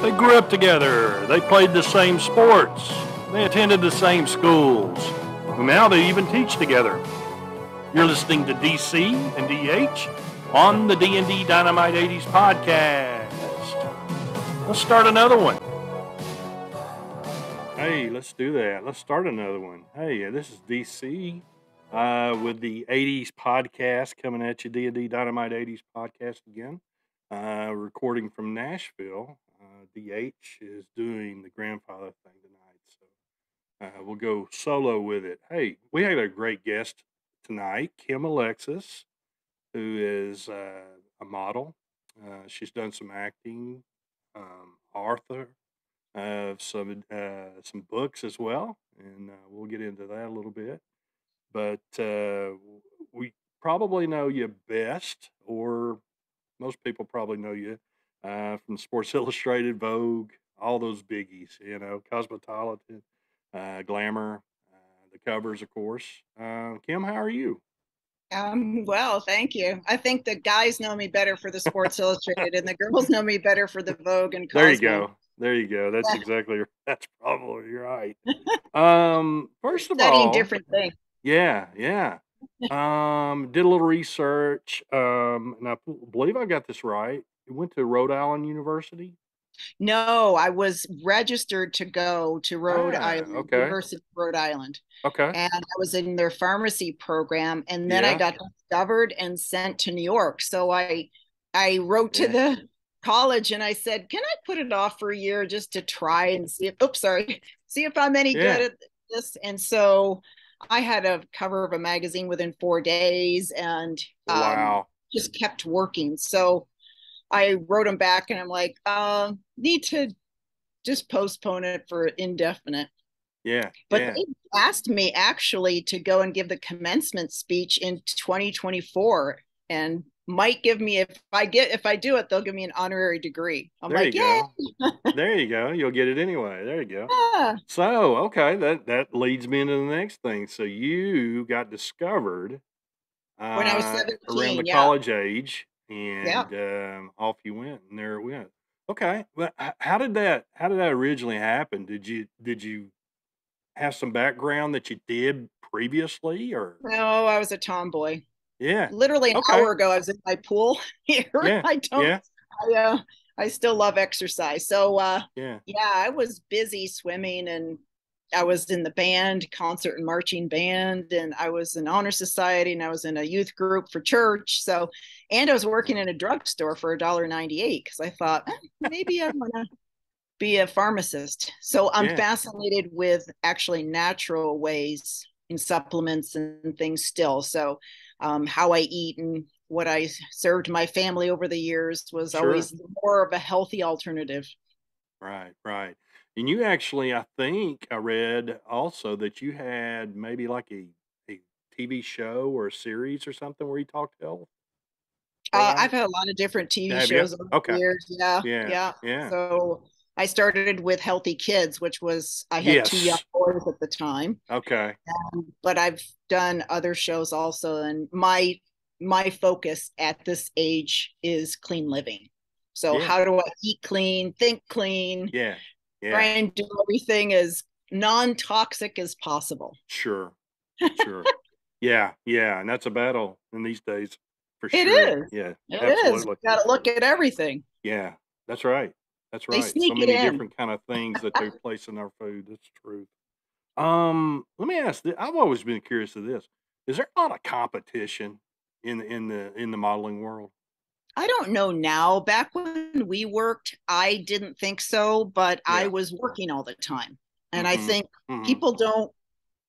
They grew up together. They played the same sports. They attended the same schools. And now they even teach together. You're listening to DC and DH on the D&D Dynamite 80s podcast. Let's start another one. Hey, let's do that. Let's start another one. Hey, this is DC with the 80s podcast coming at you, D&D Dynamite 80s podcast again. Recording from Nashville. DH is doing the grandfather thing tonight, so we'll go solo with it. Hey, we had a great guest tonight, Kim Alexis, who is a model. She's done some acting, author of some books as well, and we'll get into that a little bit. But we probably know you best, or most people probably know you from Sports Illustrated, Vogue, all those biggies, Cosmopolitan, Glamour, the covers, of course. Kim, how are you? Well, thank you. I think the guys know me better for the Sports Illustrated and the girls know me better for the Vogue and Cosmo. There you go. That's probably right. First of Studying all, different things. Yeah. Did a little research, and I believe I got this right. You went to Rhode Island University? No, I was registered to go to Rhode Island, okay. University of Rhode Island. Okay. And I was in their pharmacy program, and then I got discovered and sent to New York. So I wrote to the college and I said, "Can I put it off for a year just to try and see if I'm any good at this?" And so I had a cover of a magazine within 4 days, and just kept working. So I wrote them back and I'm like, need to just postpone it for indefinite. But they asked me actually to go and give the commencement speech in 2024, and might give me, if I do it, they'll give me an honorary degree. I'm there like, yeah. There you go. You'll get it anyway. There you go. Yeah. So, okay, that leads me into the next thing. So you got discovered when I was 17, around the college age, and off you went, and there it went. Okay, well, how did that originally happen? Did you have some background that you did previously, or? No, I was a tomboy. Yeah. Literally an hour ago, I was in my pool here. I still love exercise. So, I was busy swimming, and I was in the band, concert and marching band, and I was in honor society, and I was in a youth group for church. So, and I was working in a drugstore for $1.98 because I thought maybe I want to be a pharmacist. So I'm fascinated with actually natural ways in supplements and things still. So how I eat and what I served my family over the years was always more of a healthy alternative. Right. And you actually, I think I read also that you had maybe like a TV show or a series or something where you talked health. I've had a lot of different TV shows over the years. Yeah. So I started with Healthy Kids, which was, I had 2 young boys at the time. Okay. But I've done other shows also. And my focus at this age is clean living. So how do I eat clean, think clean? Try and do everything as non-toxic as possible. Sure. Yeah. And that's a battle in these days, for sure. It is. Yeah, it absolutely is. You got to look at everything. Yeah, that's right. So many different kind of things that take place in our food. That's true. Let me ask this. I've always been curious of this. Is there a lot of competition in the modeling world? I don't know now. Back when we worked, I didn't think so, but I was working all the time. And I think people don't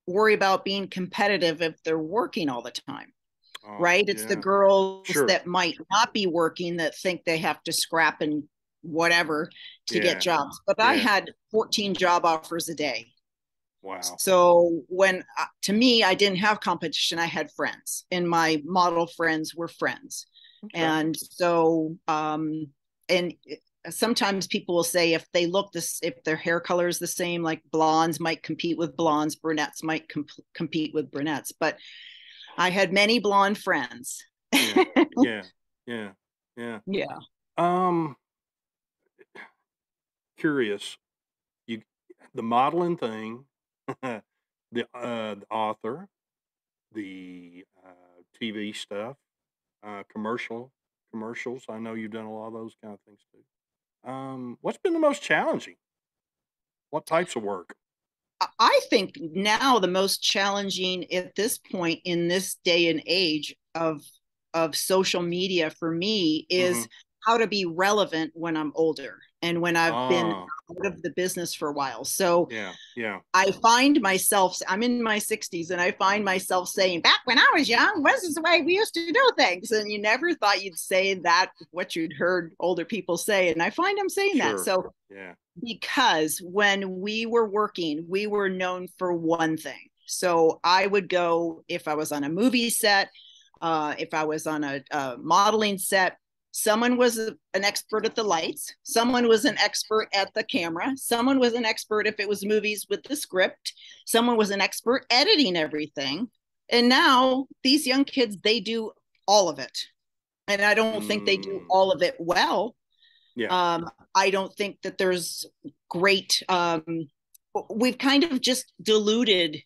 worry about being competitive if they're working all the time. Right? It's the girls that might not be working that think they have to scrap and whatever to get jobs. But I had 14 job offers a day. Wow. So when, to me, I didn't have competition. I had friends, and my model friends were friends. Okay. And so, and sometimes people will say if they look if their hair color is the same, like blondes might compete with blondes, brunettes might compete with brunettes. But I had many blonde friends. Yeah. curious. You, the modeling thing, the author, the TV stuff, commercials. I know you've done a lot of those kind of things too. What's been the most challenging? What types of work? I think now the most challenging at this point in this day and age of social media for me Mm-hmm. is how to be relevant when I'm older and when I've been Oh, out of the business for a while. So yeah, yeah, I find myself, I'm in my 60s, and I find myself saying, back when I was young, this is the way we used to do things. And you never thought you'd say that, what you'd heard older people say. And I find I'm saying that. sure, So, yeah, because when we were working, we were known for one thing. So I would go if I was on a movie set, if I was on a modeling set, someone was an expert at the lights, someone was an expert at the camera, someone was an expert if it was movies with the script, someone was an expert editing everything. And now these young kids, they do all of it. And I don't think they do mm, all of it well. yeah, I don't think that there's great, we've kind of just diluted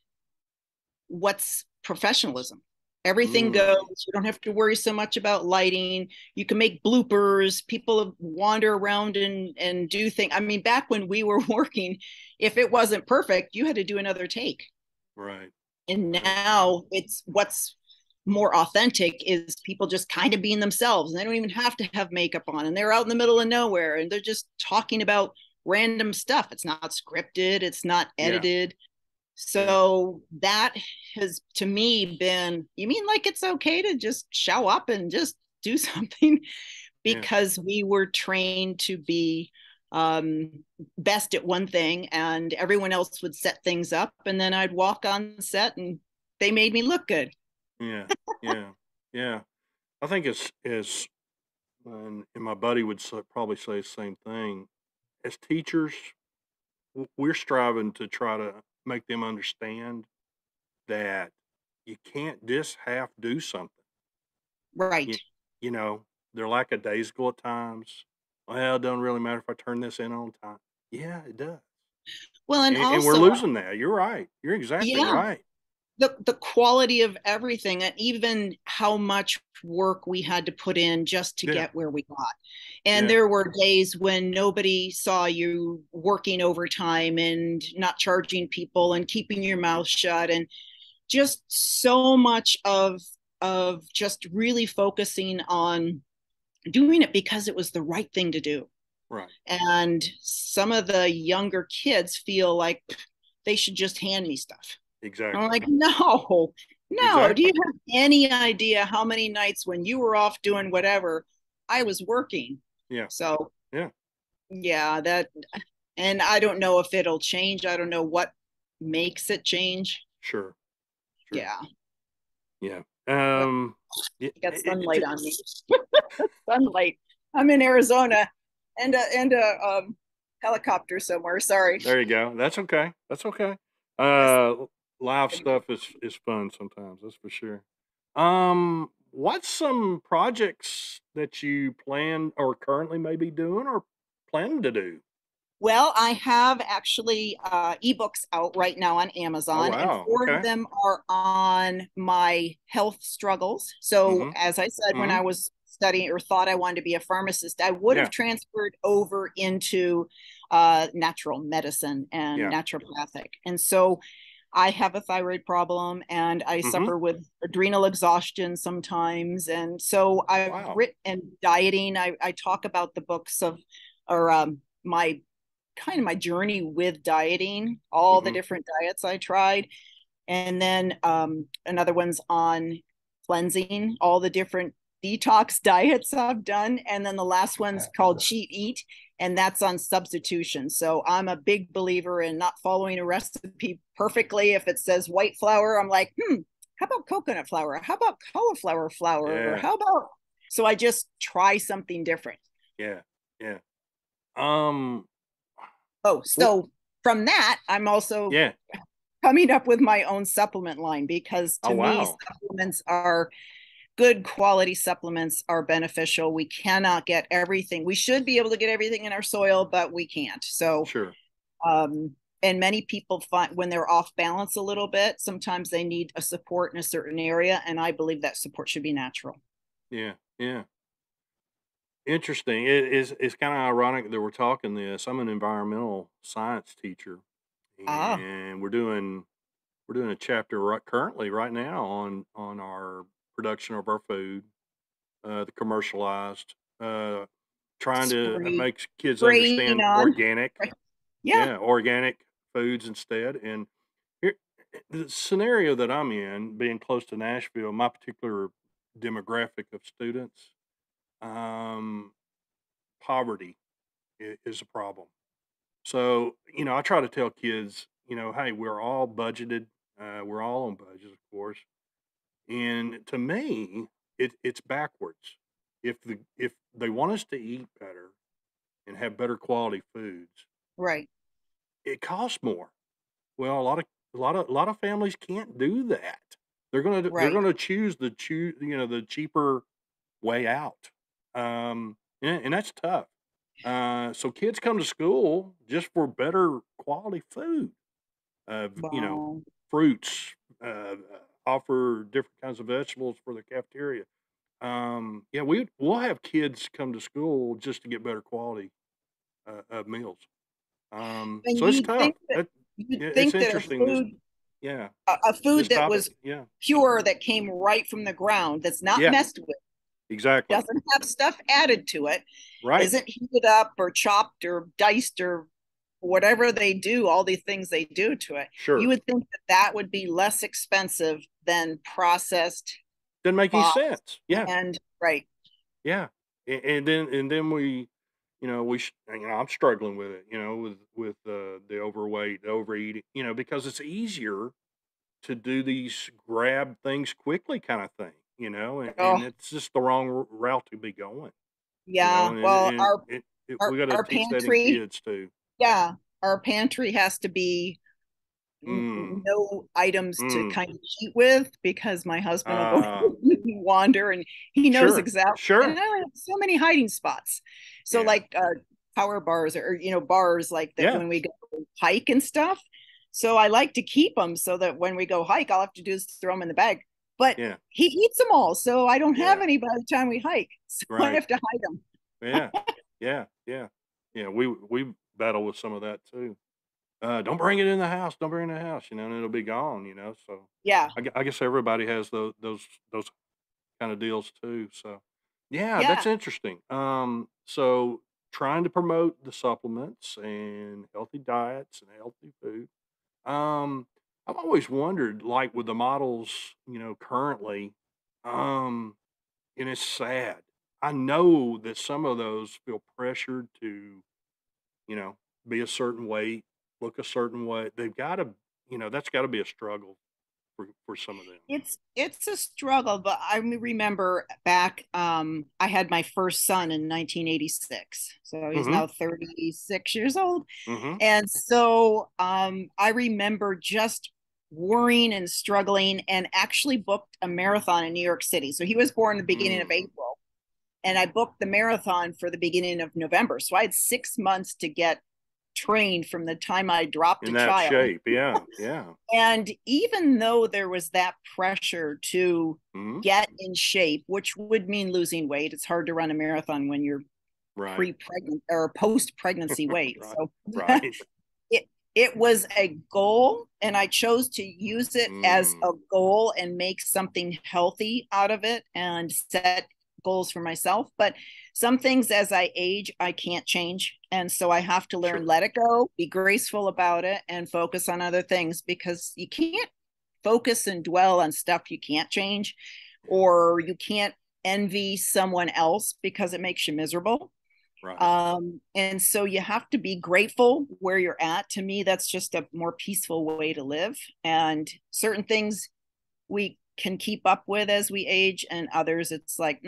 what's professionalism. Everything goes. mm, You don't have to worry so much about lighting. You can make bloopers. People wander around and do things. I mean, back when we were working, if it wasn't perfect, you had to do another take. right, And right, now it's what's more authentic is people just kind of being themselves, and they don't even have to have makeup on, and they're out in the middle of nowhere and they're just talking about random stuff. It's not scripted, it's not yeah, edited. yeah, So that has to me been, you mean like it's okay to just show up and just do something? yeah, Because we were trained to be um, best at one thing, and everyone else would set things up, and then I'd walk on set and they made me look good. yeah, yeah, yeah. I think it's and my buddy would probably say the same thing. As teachers, we're striving to try to make them understand that you can't just half do something. Right. You, you know, they're lackadaisical at times. Well, it doesn't really matter if I turn this in on time. Yeah, it does. Well, and And we're also, losing that. You're right. You're exactly yeah, right. the quality of everything, and even how much work we had to put in just to Yeah, get where we got. And yeah, there were days when nobody saw you working overtime and not charging people and keeping your mouth shut, and just so much of just really focusing on doing it because it was the right thing to do. right. And some of the younger kids feel like they should just hand me stuff. I'm Exactly. like, no, no. Do you Exactly. have any idea how many nights when you were off doing whatever, I was working? Yeah, So, yeah, yeah, that, and I don't know if it'll change. I don't know what makes it change. sure, sure. Yeah. Yeah. Well, Yeah, I got sunlight on me. Sunlight. I'm in Arizona and a helicopter somewhere. Sorry. there you go. That's okay. That's okay. Yes. Uh, Live stuff is fun sometimes. That's for sure. What's some projects that you plan or currently maybe doing or planning to do? Well, I have actually ebooks out right now on Oh Amazon, and wow. four of Okay. them are on my health struggles. So, Mm-hmm. as I said, when Mm-hmm. I was studying or thought I wanted to be a pharmacist, I would have Yeah. transferred over into natural medicine and Yeah. naturopathic. And so, I have a thyroid problem and I Mm-hmm. suffer with adrenal exhaustion sometimes. And so, I've Wow. written and dieting. I talk about the books of, or my kind of my journey with dieting, all the Mm-hmm. different diets I tried. And then another one's on cleansing, all the different detox diets I've done. And then the last one's called Cheat Eat, and that's on substitution. So I'm a big believer in not following a recipe perfectly. If it says white flour, I'm like, how about coconut flour? How about cauliflower flour? Yeah. How about, so I just try something different. Yeah. Yeah. Um. Oh, What? so from that, I'm also Yeah. coming up with my own supplement line because Oh to me, wow. supplements are good quality supplements are beneficial. We cannot get everything. We should be able to get everything in our soil, but we can't. So, Sure. um, and many people find when they're off balance a little bit, sometimes they need a support in a certain area. And I believe that support should be natural. Yeah. Yeah. Interesting. It's kind of ironic that we're talking this. I'm an environmental science teacher, Ah, and we're doing a chapter currently right now on our production of our food, the commercialized, trying to spree, make kids spraying understand on. organic, Right. Yeah, yeah, organic foods instead. And here, the scenario that I'm in, being close to Nashville, my particular demographic of students, um, poverty is a problem. So, I try to tell kids, hey, we're all budgeted. We're all on budgets, of course. And to me, it's backwards. If they want us to eat better and have better quality foods, right, it costs more. Well, a lot of families can't do that. They're right. gonna choose the cheaper way out. And that's tough. So kids come to school just for better quality food. V Wow. Fruits, offer different kinds of vegetables for the cafeteria. Yeah, we'll have kids come to school just to get better quality, of meals. And So it's tough. Yeah, you'd it's think that interesting this yeah, a this food that topic. was Yeah. pure, that came right from the ground, that's not Yeah, messed with, exactly. doesn't have stuff added to it, Right. isn't heated up or chopped or diced or whatever they do, all the things they do to it. You Sure. would think that that would be less expensive than processed, Doesn't make any boxed, sense. Yeah. and right. Yeah. And then I'm struggling with it, with the overweight, the overeating, because it's easier to do these grab things quickly kind of thing, and Oh, it's just the wrong route to be going, yeah. and Well, we got to our teach that in pantry, kids too. yeah, our pantry has to be Mm, no items to mm, kind of cheat with, because my husband will go uh, wander, and he knows sure, exactly. And sure, I have so many hiding spots. So yeah, like power bars, or bars like that yeah, when we go hike and stuff. So I like to keep them so that when we go hike, all I have to do is throw them in the bag. But yeah, he eats them all, so I don't have yeah, any by the time we hike. So I right, have to hide them. yeah, yeah, yeah, yeah. We battle with some of that too. Don't bring it in the house. Don't bring it in the house. And it'll be gone. So Yeah, I guess everybody has those kind of deals too. So yeah, that's yeah. interesting. So trying to promote the supplements and healthy diets and healthy food. I've always wondered, like with the models, currently, um, and it's sad. I know that some of those feel pressured to, you know, be a certain weight, look a certain way. They've got to, that's got to be a struggle for some of them. It's a struggle, but I remember back, I had my first son in 1986. So he's Mm-hmm. now 36 years old. Mm-hmm. And so I remember just worrying and struggling, and actually booked a marathon in New York City. So he was born the beginning of Mm. April, and I booked the marathon for the beginning of November. So I had 6 months to get trained from the time I dropped In a that child. shape, yeah, yeah. And even though there was that pressure to Mm-hmm. get in shape, which would mean losing weight, it's hard to run a marathon when you're Right, pre-pregnant or post-pregnancy weight. right, So right. it it was a goal, and I chose to use it as a Mm. goal and make something healthy out of it and set goals for myself. But some things as I age, I can't change. And so I have to learn, Sure. let it go, be graceful about it, and focus on other things, because you can't focus and dwell on stuff you can't change, Yeah. or you can't envy someone else because it makes you miserable. Right. And so you have to be grateful where you're at. To me, that's just a more peaceful way to live. And certain things we can keep up with as we age, and others it's like,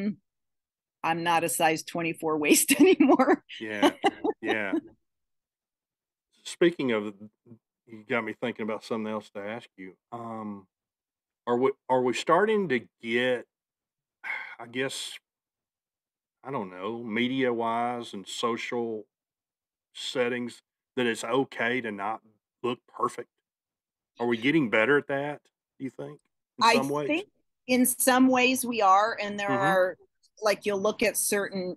I'm not a size 24 waist anymore. Yeah. Yeah. Speaking of, you got me thinking about something else to ask you. Are we starting to get? I guess, I don't know, media wise and social settings, that it's okay to not look perfect? Are we getting better at that, do you think, in I some ways? think in some ways we are, and there Mm-hmm. are, like, you'll look at certain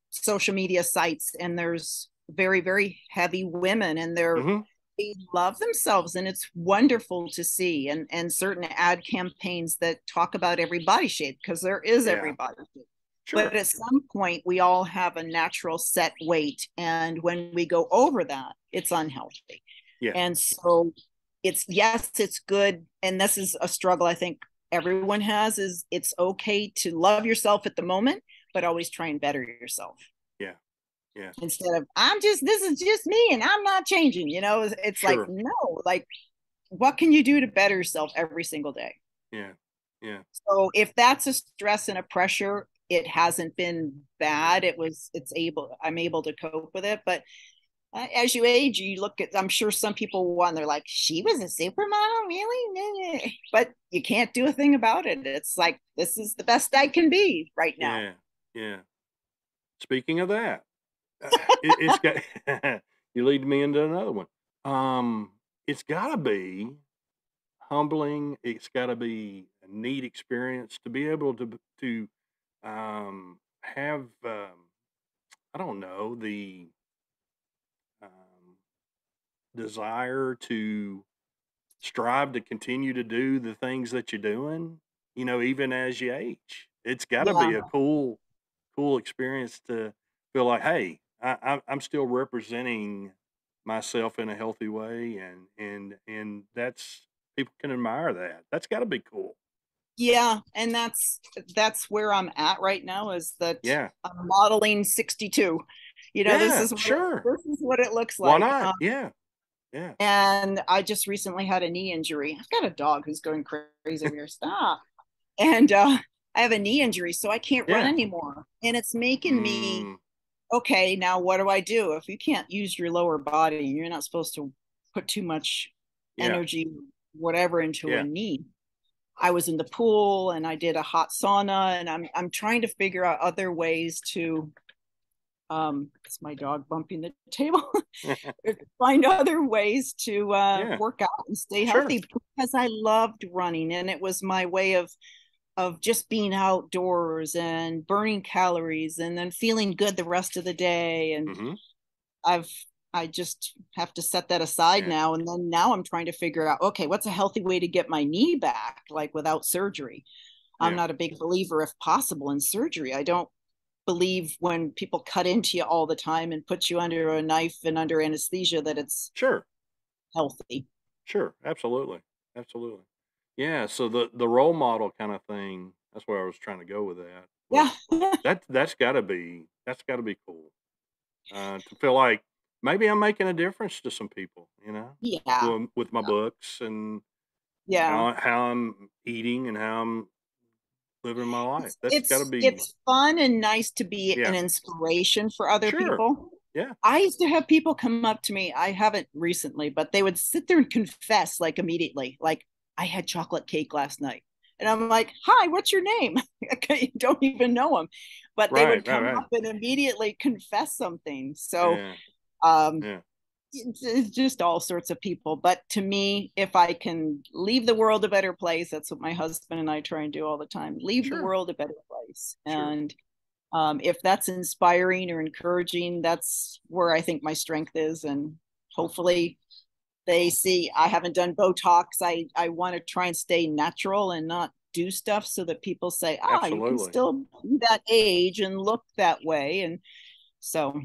social media sites, and there's very, very heavy women, and Mm-hmm. they love themselves, and it's wonderful to see. And certain ad campaigns that talk about every body shape, because there is every Yeah. body shape. But Sure. at some point, we all have a natural set weight, and when we go over that, it's unhealthy. Yeah. And so it's, yes, it's good, and this is a struggle I think everyone has, is it's okay to love yourself at the moment, but always try and better yourself, Yeah. Yeah. instead of, this is just me and I'm not changing. It's like, Sure. no, like, what can you do to better yourself every single day? Yeah. Yeah. So if that's a stress and a pressure, it hasn't been bad. I'm able to cope with it. But as you age, you look at, I'm sure some people want, they're like, she was a supermodel, really? But you can't do a thing about it. It's like, this is the best I can be right now. Yeah. Yeah. Speaking of that, it's got you lead me into another one. It's got to be humbling. It's got to be a neat experience to be able to have I don't know, the um, desire to strive to continue to do the things that you're doing. Even as you age, it's got to Yeah. be a cool experience to feel like, hey, I'm still representing myself in a healthy way, and that's, people can admire that. That's got to be cool. Yeah, and that's where I'm at right now, is that Yeah, I'm modeling 62. This yeah, is what sure. this is what it looks Why like. not? Yeah, yeah. And I just recently had a knee injury. I've got a dog who's going crazy over here. Stop. And I have a knee injury, so I can't run Yeah. anymore. And it's making me, Mm, okay, now what do I do? If you can't use your lower body, you're not supposed to put too much yeah, energy, whatever, into a yeah. knee. I was in the pool and I did a hot sauna, and I'm trying to figure out other ways to, it's my dog bumping the table. Find other ways to Yeah, work out and stay sure. healthy, because I loved running, and it was my way of just being outdoors and burning calories and then feeling good the rest of the day. And Hmm. I've I just have to set that aside Yeah, now. And then now I'm trying to figure out, okay, what's a healthy way to get my knee back, like without surgery? I'm yeah, not a big believer, if possible, in surgery. I don't believe when people cut into you all the time and put you under a knife and under anesthesia that it's sure. healthy. Sure, absolutely, absolutely. Yeah, so the role model kind of thing. That's where I was trying to go with that. Yeah. That's got to be cool. To feel like maybe I'm making a difference to some people. Yeah. With my books and Yeah. how I'm eating and how I'm living my life. it's That's got to it's be. it's fun and nice to be an Yeah, inspiration for other sure. people. Yeah, I used to have people come up to me, I haven't recently, but they would sit there and confess, like, immediately, like, I had chocolate cake last night. And I'm like, hi, what's your name? You don't even know them. But they right, would right, come right. up and immediately confess something. So Yeah, um, yeah, it's just all sorts of people. But to me, if I can leave the world a better place, that's what my husband and I try and do all the time, leave the sure, world a better place. sure. And if that's inspiring or encouraging, that's where I think my strength is. And hopefully they see I haven't done Botox. I want to try and stay natural and not do stuff so that people say, you can Absolutely. still be that age and look that way. And so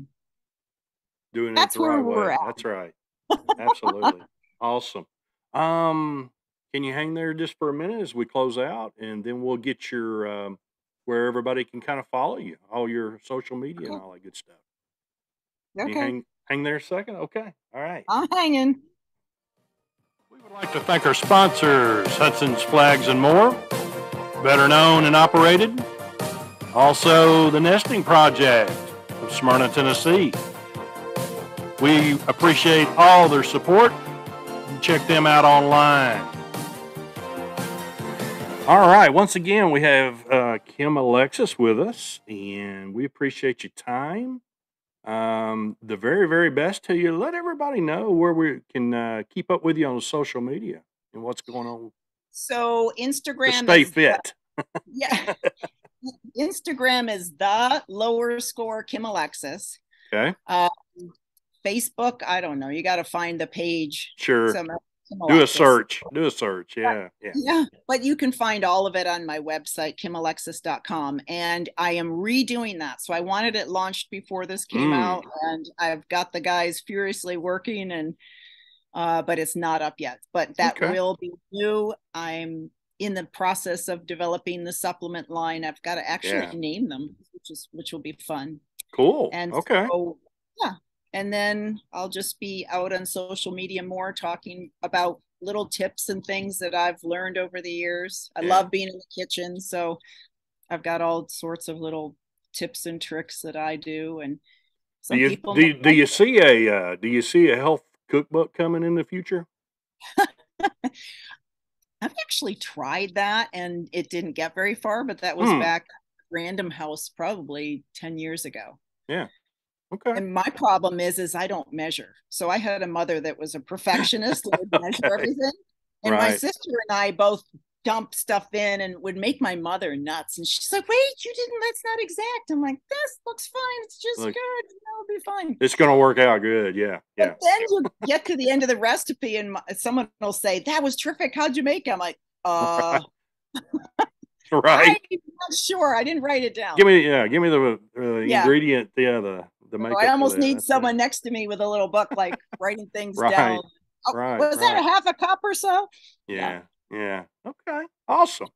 Doing it that's the where right we're way. at. That's right. Absolutely. Awesome. Can you hang there just for a minute as we close out, and then we'll get your where everybody can kind of follow you, all your social media and Okay. all that good stuff. Can you Okay. hang there a second? Okay. All right. I'm hanging. We would like to thank our sponsors, Hudson's Flags and More, better known and operated. Also, the Nesting Project of Smyrna, Tennessee. We appreciate all their support. Check them out online. All right. Once again, we have Kim Alexis with us, and we appreciate your time. The very, very best to you. Let everybody know where we can keep up with you on social media and what's going on So to Instagram stay is fit. yeah, Instagram is the lower score Kim Alexis. Okay. Facebook, I don't know. You got to find the page. Sure. Kim Do a Alexis. search. Do a search. Yeah. Yeah. Yeah, but you can find all of it on my website, kimalexis.com. And I am redoing that. So I wanted it launched before this came out, and I've got the guys furiously working, and but it's not up yet. But that Okay. will be new. I'm in the process of developing the supplement line. I've got to actually name them, which will be fun. Cool. And Okay. so, yeah. And then I'll just be out on social media more talking about little tips and things that I've learned over the years. I love being in the kitchen. So I've got all sorts of little tips and tricks that I do. And Do some you people do, do you see a do you see a health cookbook coming in the future? I've actually tried that and it didn't get very far, but that was Hmm. back Random House probably 10 years ago. Yeah. Okay. And my problem is I don't measure. So I had a mother that was a perfectionist and would measure Okay. everything. And my Right. sister and I both dumped stuff in and would make my mother nuts. And she's like, wait, you didn't, that's not exact. I'm like, this looks fine. It's just Look, good. It'll be fine. it's gonna work out good. Yeah. But Yeah. then you get to the end of the recipe and someone will say, that was terrific. How'd you make it? I'm like, Right. I'm not sure. I didn't write it down. Give me the Yeah. ingredient. Yeah. The So I makeup for almost that. need That's it. someone next to me with a little book, like writing things down. Right. Oh, Right. was that a Right. half a cup or so? Yeah. Yeah. Yeah. Okay. Awesome.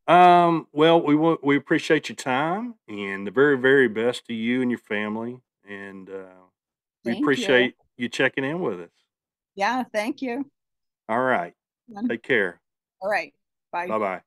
Well, we appreciate your time and the very, very best to you and your family. And we Thank you. appreciate you checking in with us. Yeah. Thank you. All right. Take care. All right. Bye. Bye bye.